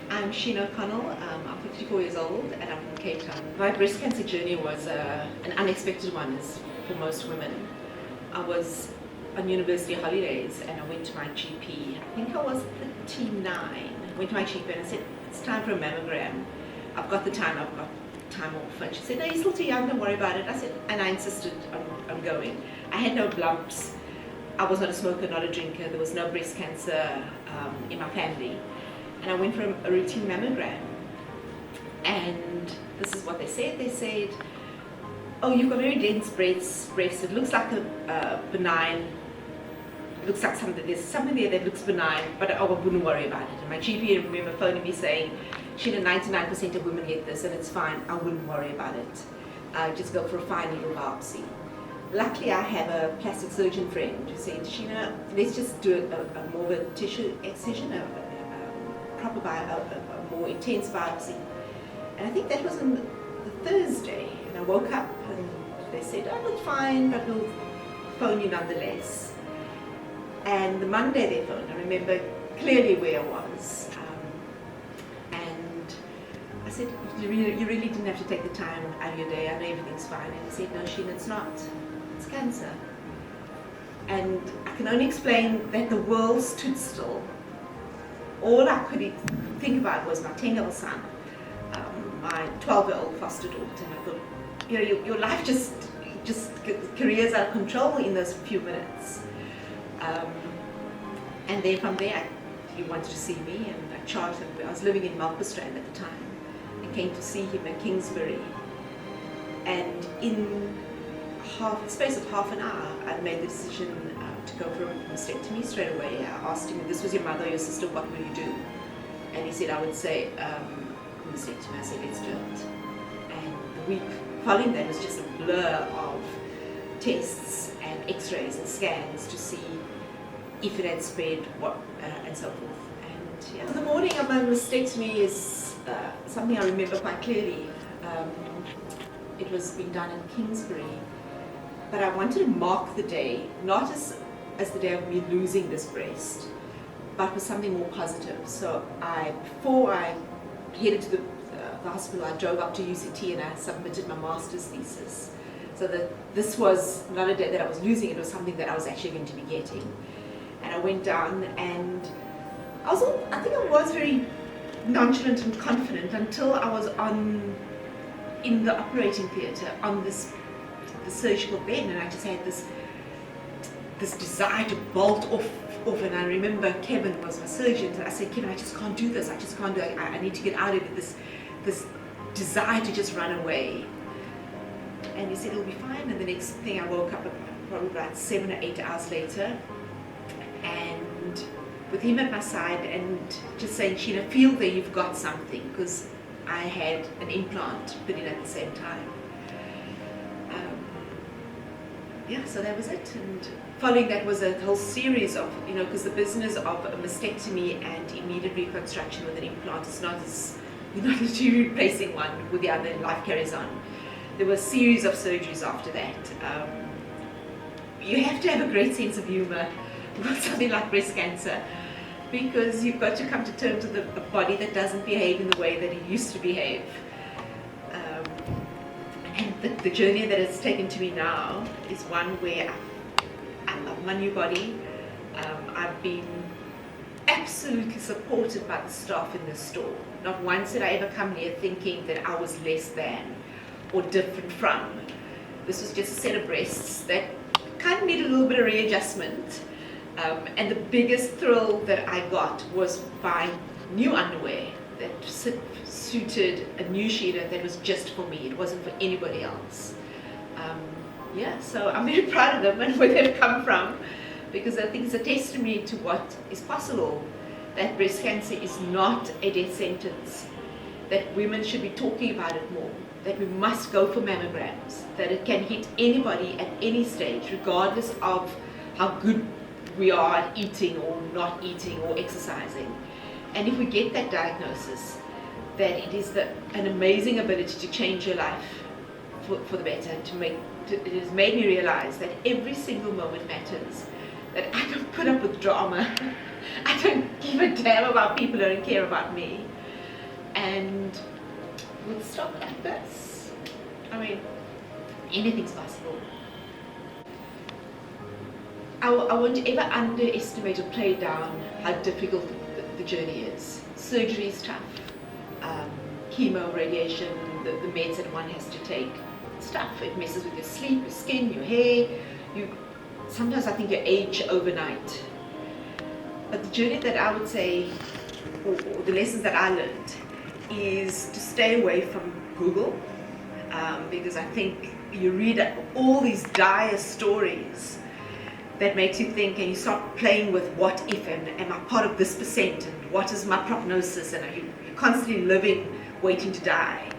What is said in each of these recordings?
I'm Siona O'Connell, I'm 54 years old and I'm from Cape Town. My breast cancer journey was an unexpected one, as for most women. I was on university holidays and I went to my GP. I think I was 39. Went to my GP and I said, it's time for a mammogram. I've got time off. And she said, no, you're still too young, don't worry about it. I said, and I insisted on going. I had no lumps. I was not a smoker, not a drinker. There was no breast cancer in my family. And I went for a routine mammogram. And this is what they said. They said, oh, you've got very dense breast. It looks like a benign, it looks like there's something there that looks benign, but I wouldn't worry about it. And my GP, I remember phoning me saying, Sheena, 99% of women get this and it's fine, I wouldn't worry about it. Just go for a fine needle biopsy. Luckily, I have a plastic surgeon friend who said, Sheena, let's just do a more of a tissue excision, a more intense biopsy. And I think that was on the Thursday, and I woke up and they said, oh, it's fine, but we'll phone you nonetheless. And the Monday they phoned, I remember clearly where I was. And I said, you really didn't have to take the time out of your day, I know everything's fine. And he said, no, Sheena, it's not, it's cancer. And I can only explain that the world stood still. All I could think about was my 10-year-old son, my 12-year-old foster daughter, and I thought, you know, your life just careers out of control in those few minutes. And then from there, he wanted to see me, and I charged him. I was living in Melkbosstrand at the time. I came to see him at Kingsbury, and in the space of half an hour, I made the decision to go for a mastectomy straight away. I asked him if this was your mother or your sister, what will you do? And he said, I would say mastectomy. I said, let's do it. And the week following that was just a blur of tests and x-rays and scans to see if it had spread, and so forth. And yeah, the morning of my mastectomy is something I remember quite clearly. It was being done in Kingsbury. But I wanted to mark the day, not as the day of me losing this breast, but with something more positive. So before I headed to the hospital, I drove up to UCT and I submitted my master's thesis. So that this was not a day that I was losing, it was something that I was actually going to be getting. And I went down and I think I was very nonchalant and confident until I was in the operating theatre on the surgical bed, and I just had this desire to bolt off. And I remember Kevin was my surgeon, and I said, Kevin, I just can't do this. I just can't do it. I need to get out of it. This desire to just run away. And he said, it'll be fine. And the next thing, I woke up probably about 7 or 8 hours later, and with him at my side, and just saying, Sheena, feel there you've got something, because I had an implant put in at the same time. Yeah, so that was it. And following that was a whole series of, because the business of a mastectomy and immediate reconstruction with an implant is not you're not literally replacing one with the other, and life carries on. There were a series of surgeries after that. You have to have a great sense of humor with something like breast cancer, because you've got to come to terms with a body that doesn't behave in the way that it used to behave. And the journey that it's taken to me now is one where I love my new body. I've been absolutely supported by the staff in the store. Not once did I ever come here thinking that I was less than or different from. This was just a set of breasts that kind of needed a little bit of readjustment. And the biggest thrill that I got was buying new underwear that suited a new Sheena that was just for me. It wasn't for anybody else. So I'm very proud of them and where they've come from, because I think it's a testimony to what is possible, that breast cancer is not a death sentence, that women should be talking about it more, that we must go for mammograms, that it can hit anybody at any stage, regardless of how good we are at eating or not eating or exercising. And if we get that diagnosis, that it is an amazing ability to change your life for the better. It has made me realize that every single moment matters, that I don't put up with drama. I don't give a damn about people who don't care about me. and we'll stop at this. I mean, anything's possible. I won't ever underestimate or play down how difficult the journey is. Surgery is tough. Chemo, radiation, the meds that one has to take, it's tough. It messes with your sleep, your skin, your hair. Sometimes I think you age overnight. But the journey that I would say, or the lessons that I learned, is to stay away from Google, because I think you read all these dire stories that makes you think, and you start playing with what if, and am I part of this percent, and what is my prognosis, and you're constantly living, waiting to die.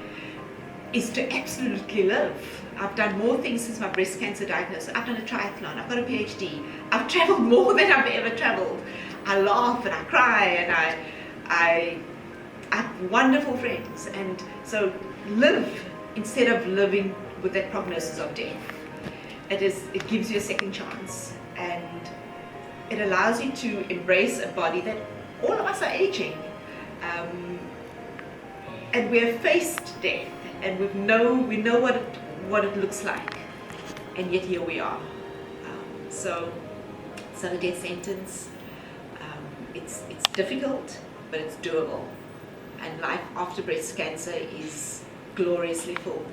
Is to absolutely live. I've done more things since my breast cancer diagnosis. I've done a triathlon, I've got a PhD, I've traveled more than I've ever traveled. I laugh and I cry, and I have wonderful friends, and so live instead of living with that prognosis of death. It gives you a second chance, and it allows you to embrace a body that all of us are aging, and we have faced death, and we know what it looks like, and yet here we are. So it's not a death sentence. It's difficult, but it's doable, and life after breast cancer is gloriously full.